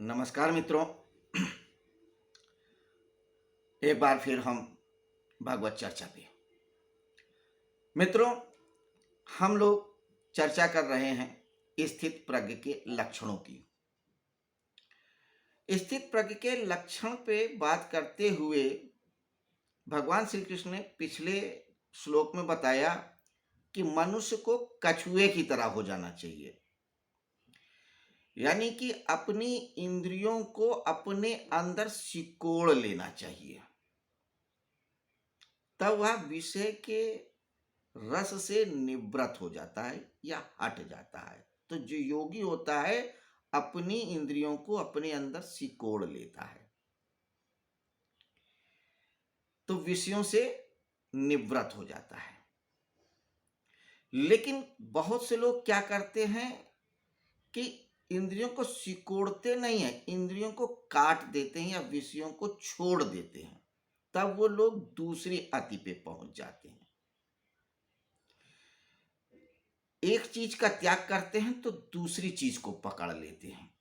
नमस्कार मित्रों। एक बार फिर हम भागवत चर्चा पे। मित्रों, हम लोग चर्चा कर रहे हैं स्थित प्रज्ञ के लक्षणों की। स्थित प्रज्ञ के लक्षण पे बात करते हुए भगवान श्री कृष्ण ने पिछले श्लोक में बताया कि मनुष्य को कछुए की तरह हो जाना चाहिए, यानी कि अपनी इंद्रियों को अपने अंदर सिकोड़ लेना चाहिए। तब वह विषय के रस से निवृत्त हो जाता है या हट जाता है। तो जो योगी होता है अपनी इंद्रियों को अपने अंदर सिकोड़ लेता है, तो विषयों से निवृत्त हो जाता है। लेकिन बहुत से लोग क्या करते हैं कि इंद्रियों को सिकोड़ते नहीं है, इंद्रियों को काट देते हैं या विषयों को छोड़ देते हैं। तब वो लोग दूसरी अति पे पहुंच जाते हैं। एक चीज का त्याग करते हैं तो दूसरी चीज को पकड़ लेते हैं।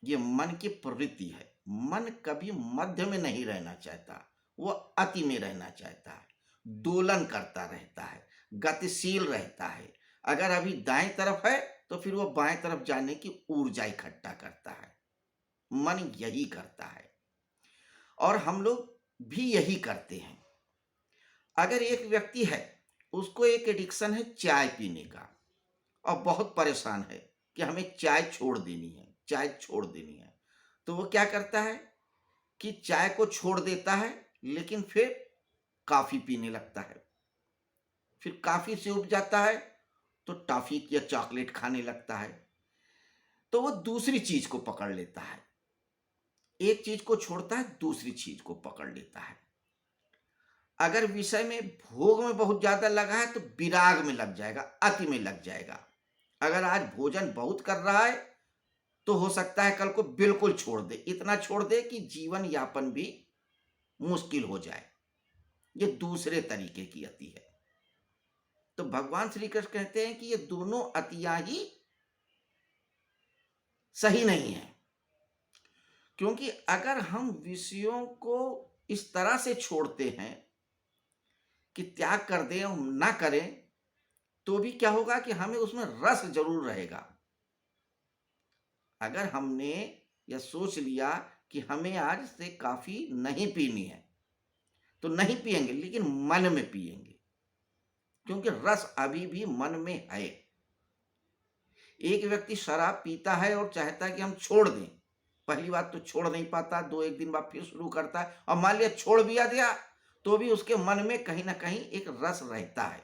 ये मन की प्रवृत्ति है। मन कभी मध्य में नहीं रहना चाहता, वो अति में रहना चाहता है, दोलन करता रहता है, गतिशील रहता है। अगर अभी दाएं तरफ है तो फिर वो बाएं तरफ जाने की ऊर्जा इकट्ठा करता है। मन यही करता है और हम लोग भी यही करते हैं। अगर एक व्यक्ति है, उसको एक एडिक्शन है चाय पीने का और बहुत परेशान है कि हमें चाय छोड़ देनी है, चाय छोड़ देनी है, तो वो क्या करता है कि चाय को छोड़ देता है, लेकिन फिर कॉफी पीने लगता है। फिर कॉफी से उब जाता है तो टॉफी या चॉकलेट खाने लगता है। तो वो दूसरी चीज को पकड़ लेता है। एक चीज को छोड़ता है, दूसरी चीज को पकड़ लेता है। अगर विषय में भोग में बहुत ज्यादा लगा है तो विराग में लग जाएगा, अति में लग जाएगा। अगर आज भोजन बहुत कर रहा है तो हो सकता है कल को बिल्कुल छोड़ दे, इतना छोड़ दे कि जीवन यापन भी मुश्किल हो जाए। ये दूसरे तरीके की अति है। तो भगवान श्री कृष्ण कहते हैं कि ये दोनों अतियां ही सही नहीं है। क्योंकि अगर हम विषयों को इस तरह से छोड़ते हैं कि त्याग कर दें और ना करें, तो भी क्या होगा कि हमें उसमें रस जरूर रहेगा। अगर हमने यह सोच लिया कि हमें आज से कॉफी नहीं पीनी है तो नहीं पिएंगे, लेकिन मन में पिएंगे, क्योंकि रस अभी भी मन में है। एक व्यक्ति शराब पीता है और चाहता है कि हम छोड़ दें। पहली बात तो छोड़ नहीं पाता, दो एक दिन बाद फिर शुरू करता है, और मान लिया छोड़ भी दिया तो भी उसके मन में कहीं ना कहीं एक रस रहता है।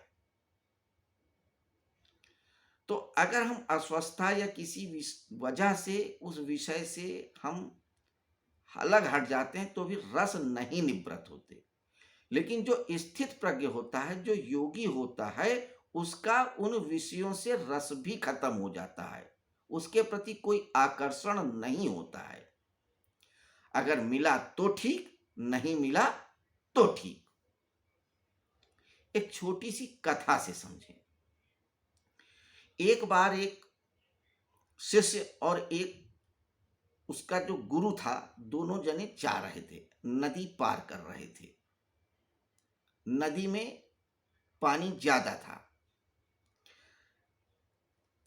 तो अगर हम अस्वस्थता या किसी वजह से उस विषय से हम अलग हट जाते हैं तो भी रस नहीं निवृत्त होते। लेकिन जो स्थित प्रज्ञ होता है, जो योगी होता है, उसका उन विषयों से रस भी खत्म हो जाता है, उसके प्रति कोई आकर्षण नहीं होता है। अगर मिला तो ठीक, नहीं मिला तो ठीक। एक छोटी सी कथा से समझें। एक बार एक शिष्य और एक उसका जो गुरु था, दोनों जने जा रहे थे, नदी पार कर रहे थे। नदी में पानी ज्यादा था।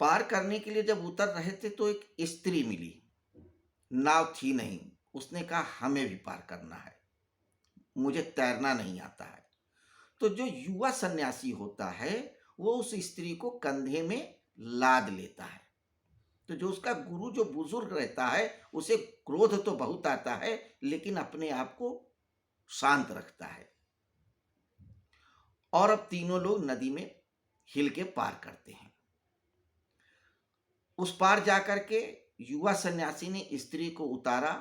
पार करने के लिए जब उतर रहे थे तो एक स्त्री मिली। नाव थी नहीं। उसने कहा हमें भी पार करना है, मुझे तैरना नहीं आता है। तो जो युवा सन्यासी होता है वो उस स्त्री को कंधे में लाद लेता है। तो जो उसका गुरु, जो बुजुर्ग रहता है, उसे क्रोध तो बहुत आता है, लेकिन अपने आप को शांत रखता है। और अब तीनों लोग नदी में हिल के पार करते हैं। उस पार जाकर के युवा सन्यासी ने स्त्री को उतारा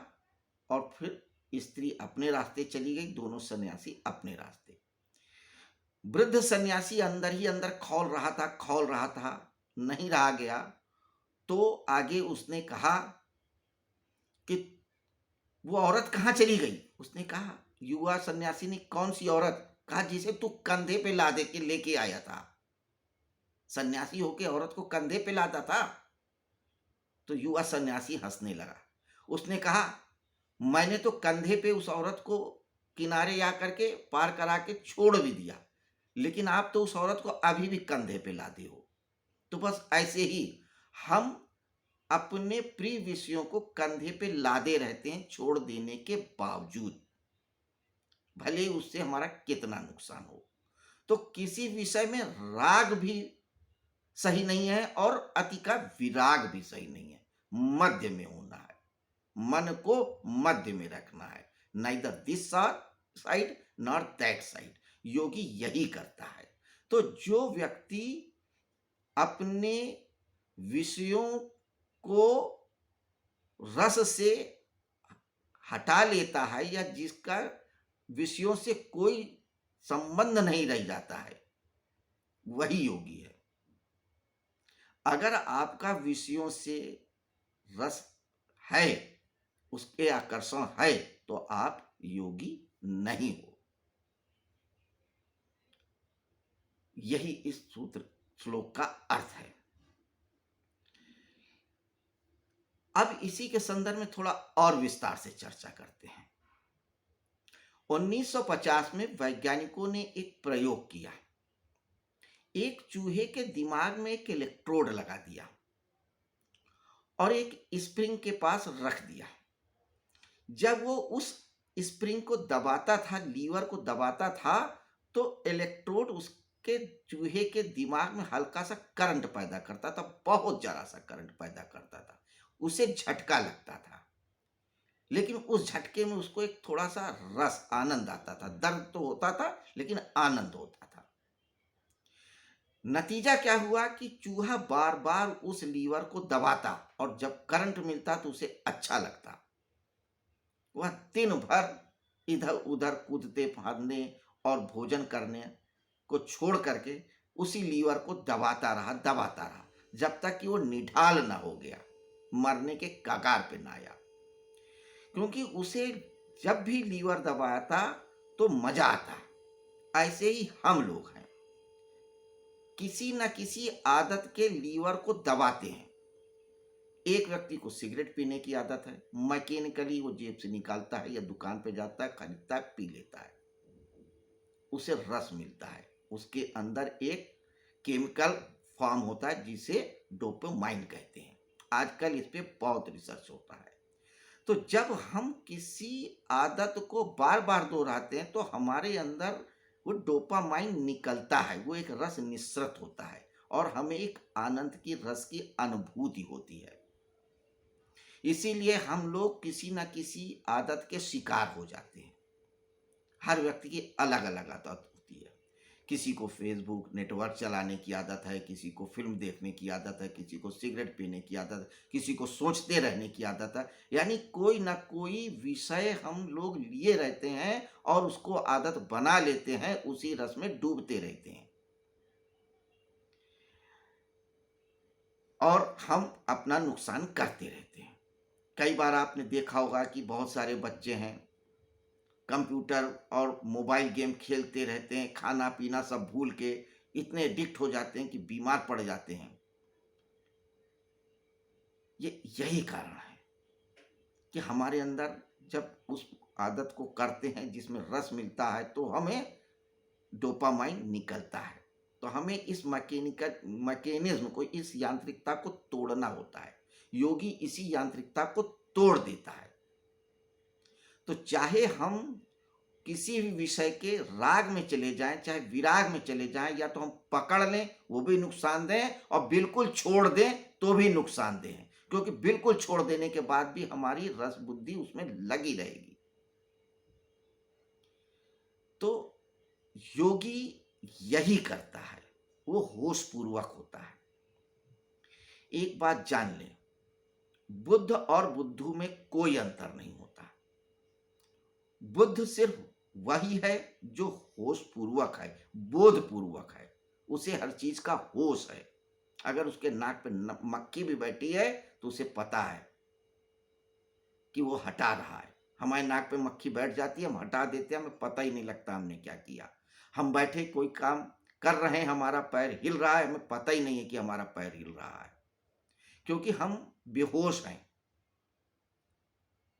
और फिर स्त्री अपने रास्ते चली गई, दोनों सन्यासी अपने रास्ते। वृद्ध सन्यासी अंदर ही अंदर खौल रहा था, नहीं रहा गया। तो आगे उसने कहा कि वो औरत कहाँ चली गई। उसने कहा, युवा सन्यासी ने, कौन सी औरत? कहा, जिसे तू कंधे पे लादे के लेके आया था। सन्यासी होके औरत को कंधे पे लाता था। तो युवा सन्यासी हंसने लगा। उसने कहा, मैंने तो कंधे पे उस औरत को किनारे आकर के पार करा के छोड़ भी दिया, लेकिन आप तो उस औरत को अभी भी कंधे पे लादे हो। तो बस ऐसे ही हम अपने प्रिय विषयों को कंधे पे लादे रहते हैं छोड़ देने के बावजूद, भले ही उससे हमारा कितना नुकसान हो। तो किसी विषय में राग भी सही नहीं है और अति का विराग भी सही नहीं है, मध्य में होना है। मन को मध्य में रखना है, neither this side nor that side. Yogi यही करता है। तो जो व्यक्ति अपने विषयों को रस से हटा लेता है या जिसका विषयों से कोई संबंध नहीं रह जाता है, वही योगी है। अगर आपका विषयों से रस है, उसके आकर्षण है, तो आप योगी नहीं हो। यही इस सूत्र श्लोक का अर्थ है। अब इसी के संदर्भ में थोड़ा और विस्तार से चर्चा करते हैं। 1950 में वैज्ञानिकों ने एक प्रयोग किया। एक चूहे के दिमाग में एक इलेक्ट्रोड लगा दिया और एक स्प्रिंग के पास रख दिया। जब वो उस स्प्रिंग को दबाता था, लीवर को दबाता था, तो इलेक्ट्रोड उसके चूहे के दिमाग में हल्का सा करंट पैदा करता था, बहुत जरा सा करंट पैदा करता था। उसे झटका लगता था, लेकिन उस झटके में उसको एक थोड़ा सा रस, आनंद आता था। दर्द तो होता था, लेकिन आनंद होता था। नतीजा क्या हुआ कि चूहा बार बार उस लीवर को दबाता और जब करंट मिलता तो उसे अच्छा लगता। वह दिन भर इधर उधर कूदते फांदने और भोजन करने को छोड़ करके उसी लीवर को दबाता रहा, जब तक कि वो निढाल ना हो गया, मरने के कगार पे ना आया। क्योंकि उसे जब भी लीवर दबाता तो मजा आता। ऐसे ही हम लोग हैं, किसी न किसी आदत के लीवर को दबाते हैं। एक व्यक्ति को सिगरेट पीने की आदत है, मैकेनिकली वो जेब से निकालता है या दुकान पे जाता है, खरीदता है, पी लेता है, उसे रस मिलता है। उसके अंदर एक केमिकल फॉर्म होता है जिसे डोपामाइन कहते हैं। आजकल इस पे बहुत रिसर्च होता है। तो जब हम किसी आदत को बार बार दोहराते हैं तो हमारे अंदर वो डोपामाइन निकलता है, वो एक रस निस्सृत होता है और हमें एक आनंद की, रस की अनुभूति होती है। इसीलिए हम लोग किसी न किसी आदत के शिकार हो जाते हैं। हर व्यक्ति की अलग अलग आदत होती है। किसी को फेसबुक नेटवर्क चलाने की आदत है, किसी को फिल्म देखने की आदत है, किसी को सिगरेट पीने की आदत है, किसी को सोचते रहने की आदत है। यानी कोई ना कोई विषय हम लोग लिए रहते हैं और उसको आदत बना लेते हैं, उसी रस में डूबते रहते हैं और हम अपना नुकसान करते रहते हैं। कई बार आपने देखा होगा कि बहुत सारे बच्चे हैं, कंप्यूटर और मोबाइल गेम खेलते रहते हैं, खाना पीना सब भूल के इतने एडिक्ट हो जाते हैं कि बीमार पड़ जाते हैं। यही कारण है कि हमारे अंदर जब उस आदत को करते हैं जिसमें रस मिलता है तो हमें डोपामाइन निकलता है। तो हमें इस मैकेनिज्म को, इस यांत्रिकता को तोड़ना होता है। योगी इसी यांत्रिकता को तोड़ देता है। तो चाहे हम किसी भी विषय के राग में चले जाएं, चाहे विराग में चले जाएं, या तो हम पकड़ लें वो भी नुकसानदेह, और बिल्कुल छोड़ दें तो भी नुकसानदेह है। क्योंकि बिल्कुल छोड़ देने के बाद भी हमारी रस बुद्धि उसमें लगी रहेगी। तो योगी यही करता है, वो होश पूर्वक होता है। एक बात जान लें, बुद्ध और बुद्धू में कोई अंतर नहीं होता। बुद्ध सिर्फ वही है जो होश पूर्वक है, बोध पूर्वक है। उसे हर चीज का होश है। अगर उसके नाक पे मक्खी भी बैठी है तो उसे पता है कि वो हटा रहा है। हमारे नाक पे मक्खी बैठ जाती है, हम हटा देते हैं, हमें पता ही नहीं लगता हमने क्या किया। हम बैठे कोई काम कर रहे हैं, हमारा पैर हिल रहा है, हमें पता ही नहीं है कि हमारा पैर हिल रहा है, क्योंकि हम बेहोश हैं।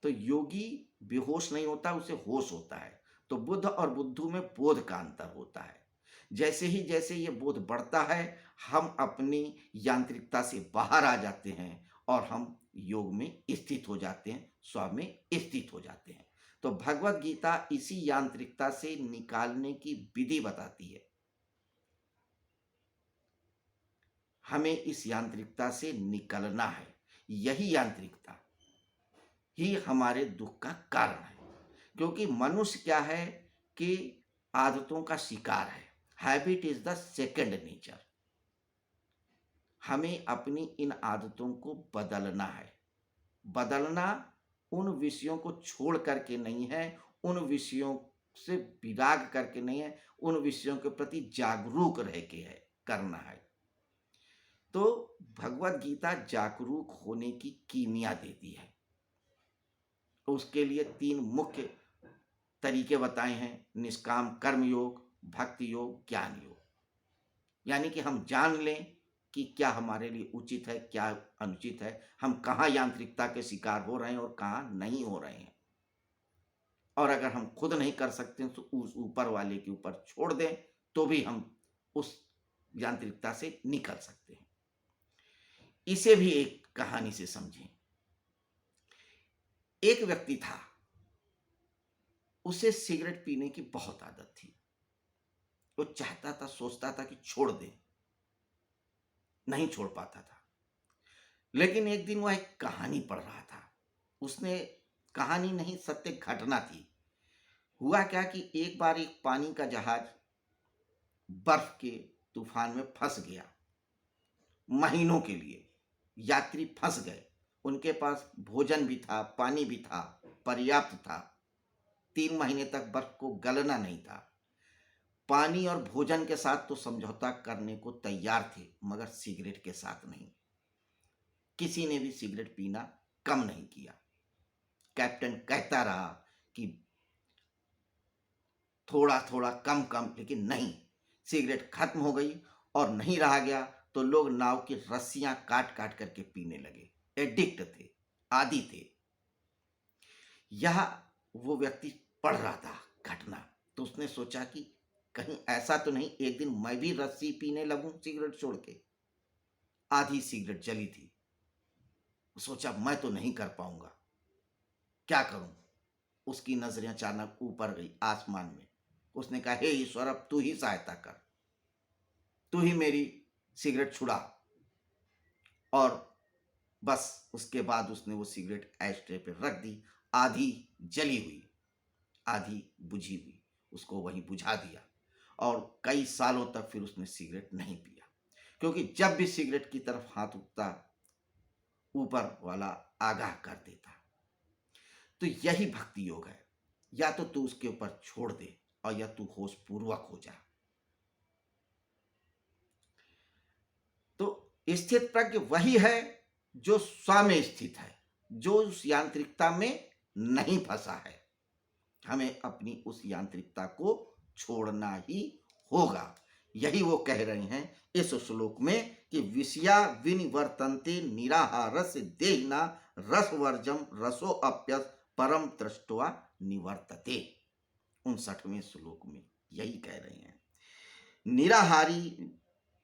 तो योगी बेहोश नहीं होता, उसे होश होता है। तो बुद्ध और बुद्धू में बोध का अंतर होता है। जैसे ये बोध बढ़ता है, हम अपनी यांत्रिकता से बाहर आ जाते हैं और हम योग में स्थित हो जाते हैं, स्व में स्थित हो जाते हैं। तो भगवत गीता इसी यांत्रिकता से निकालने की विधि बताती है। हमें इस यांत्रिकता से निकलना है। यही यांत्रिकता ही हमारे दुख का कारण है। क्योंकि मनुष्य क्या है कि आदतों का शिकार है। Habit is the second nature. हमें अपनी इन आदतों को बदलना है। बदलना उन विषयों को छोड़ करके नहीं है, उन विषयों से विराग करके नहीं है, उन विषयों के प्रति जागरूक रह के है करना है। तो भगवत गीता जागरूक होने की कीमिया देती है। उसके लिए 3 मुख्य तरीके बताए हैं: निष्काम कर्म योग, भक्ति योग, ज्ञान योग। यानी कि हम जान लें कि क्या हमारे लिए उचित है, क्या अनुचित है, हम कहाँ यांत्रिकता के शिकार हो रहे हैं और कहाँ नहीं हो रहे हैं। और अगर हम खुद नहीं कर सकते तो उस ऊपर वाले के ऊपर छोड़ दें, तो भी हम उस यांत्रिकता से निकल सकते हैं। इसे भी एक कहानी से समझें। एक व्यक्ति था, उसे सिगरेट पीने की बहुत आदत थी। वो चाहता था, सोचता था कि छोड़ दे, नहीं छोड़ पाता था। लेकिन एक दिन वह एक कहानी पढ़ रहा था। उसने, कहानी नहीं, सत्य घटना थी। हुआ क्या कि एक बार एक पानी का जहाज बर्फ के तूफान में फंस गया। महीनों के लिए यात्री फंस गए। उनके पास भोजन भी था, पानी भी था, पर्याप्त था। 3 महीने तक बर्फ को गलना नहीं था। पानी और भोजन के साथ तो समझौता करने को तैयार थे, मगर सिगरेट के साथ नहीं। किसी ने भी सिगरेट पीना कम नहीं किया। कैप्टन कहता रहा कि थोड़ा थोड़ा, कम कम, लेकिन नहीं। सिगरेट खत्म हो गई और नहीं रहा गया तो लोग नाव की रस्सियां काट काट करके पीने लगे। एडिक्ट थे, आदी थे। यह वो व्यक्ति पढ़ रहा था घटना। तो उसने सोचा कि कहीं ऐसा तो नहीं एक दिन मैं भी रस्सी पीने लगूं सिगरेट छोड़ के। आधी सिगरेट जली थी। सोचा मैं तो नहीं कर पाऊंगा, क्या करूं। उसकी नजरें अचानक ऊपर गई आसमान में। उसने कहा, हे ईश्वर, अब तू ही सहायता कर, तू ही मेरी सिगरेट छुड़ा। और बस उसके बाद उसने वो सिगरेट एस्ट्रे पे रख दी। आधी जली हुई, आधी बुझी हुई, उसको वहीं बुझा दिया। और कई सालों तक फिर उसने सिगरेट नहीं पिया। क्योंकि जब भी सिगरेट की तरफ हाथ उठता, ऊपर वाला आगाह कर देता। तो यही भक्ति योग है। या तो तू उसके ऊपर छोड़ दे और या तू होश पूर्वक हो जा। तो स्थित प्रज्ञ वही है जो स्व में स्थित है, जो उस यांत्रिकता में नहीं फंसा है। हमें अपनी उस यांत्रिकता को छोड़ना ही होगा। यही वो कह रहे हैं इस श्लोक में कि विषया विनिवर्तन्ते निराहारस देहिना रसवर्जम रसो अप्यस परम दृष्ट्वा निवर्तते। 59वें श्लोक में यही कह रहे हैं। निराहारी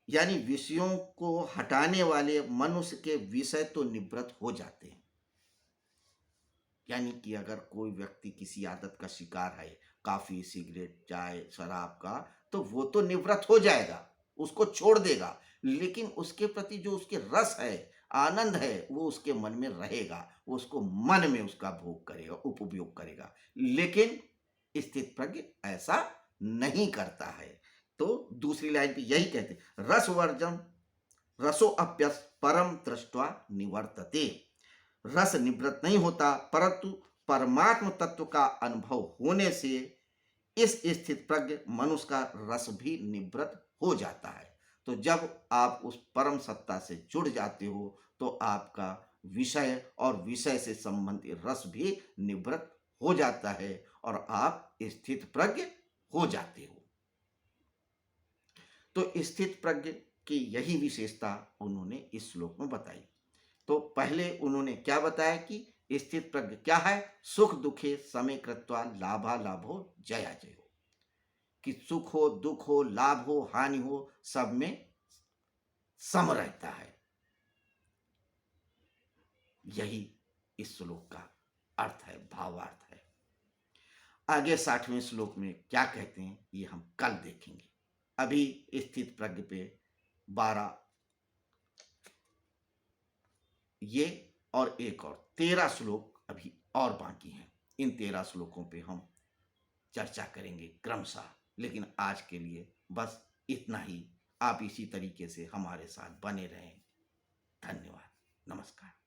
यानी विषयों को हटाने वाले मनुष्य के विषय तो निवृत्त हो जाते हैं। यानी कि अगर कोई व्यक्ति किसी आदत का शिकार है, काफी, सिगरेट, चाय, शराब का, तो वो तो निवृत्त हो जाएगा, उसको छोड़ देगा। लेकिन उसके प्रति जो उसके रस है, आनंद है, वो उसके मन में रहेगा। वो उसको मन में उसका भोग करेगा, उपभोग करेगा। लेकिन स्थित प्रज्ञ ऐसा नहीं करता है। तो दूसरी लाइन पे यही कहते, रस वर्जम रसो अप्यस परम दृष्ट्वा निवर्तते। रस निवृत्त नहीं होता, परंतु परमात्म तत्व का अनुभव होने से इस स्थित प्रज्ञ मनुष्य का रस भी निवृत्त हो जाता है। तो जब आप उस परम सत्ता से जुड़ जाते हो तो आपका विषय और विषय से संबंधित रस भी निवृत्त हो जाता है और आप स्थित प्रज्ञ हो जाते हो। तो स्थित प्रज्ञ की यही विशेषता उन्होंने इस श्लोक में बताई। तो पहले उन्होंने क्या बताया कि स्थित प्रज्ञ क्या है? सुख दुखे समे कृत्वा लाभा लाभो जया जयो, कि सुख हो दुख हो लाभ हो हानि हो सब में सम रहता है। यही इस श्लोक का अर्थ है, भावार्थ है। आगे 60वें श्लोक में क्या कहते हैं ये हम कल देखेंगे। अभी स्थित प्रज्ञ पे 12 ये और एक और 13 श्लोक अभी और बाकी हैं। इन 13 श्लोकों पे हम चर्चा करेंगे क्रमशः, लेकिन आज के लिए बस इतना ही। आप इसी तरीके से हमारे साथ बने रहें। धन्यवाद, नमस्कार।